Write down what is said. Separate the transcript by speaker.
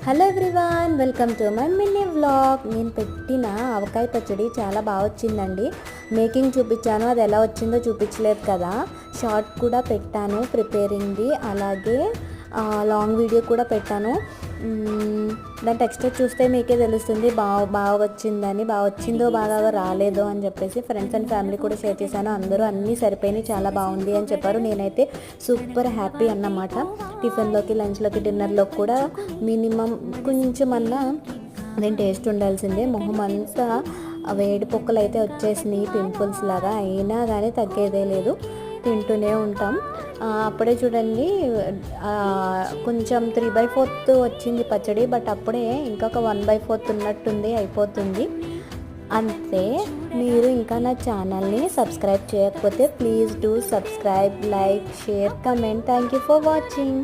Speaker 1: Hello everyone, welcome to my mini vlog. నేను పెట్టిన ఆవకాయ పచ్చడి చాలా బాగా వచ్చిందండి. మేకింగ్ చూపించాను, అది ఎలా వచ్చిందో చూపించలేదు కదా. షార్ట్ కూడా పెట్టాను ప్రిపేరింగ్ది, అలాగే లాంగ్ వీడియో కూడా పెట్టాను. దాని టెక్స్చర్ చూస్తే మీకే తెలుస్తుంది బాగా వచ్చిందని. బాగా వచ్చిందో బాగా రాలేదో అని చెప్పేసి ఫ్రెండ్స్ అండ్ ఫ్యామిలీ కూడా షేర్ చేశాను. అందరూ అన్నీ సరిపోయినాయి, చాలా బాగుంది అని చెప్పారు. నేనైతే సూపర్ హ్యాపీ అన్నమాట. టిఫిన్లోకి, లంచ్లోకి, డిన్నర్లోకి కూడా మినిమం కొంచెం అన్నా అదేం టేస్ట్ ఉండాల్సిందే. మొహం అంతా వేడి పొక్కలు అయితే వచ్చేసినాయి, పింపుల్స్ లాగా. అయినా కానీ తగ్గేదే లేదు, తింటూనే ఉంటాం. అప్పుడే చూడండి కొంచెం 3/4 వచ్చింది పచ్చడి, బట్ అప్పుడే ఇంకొక 1/4 ఉన్నట్టుంది, అయిపోతుంది అంతే. మీరు ఇంకా నా ఛానల్ని సబ్స్క్రైబ్ చేయకపోతే please do subscribe, like, share, comment. Thank you for watching.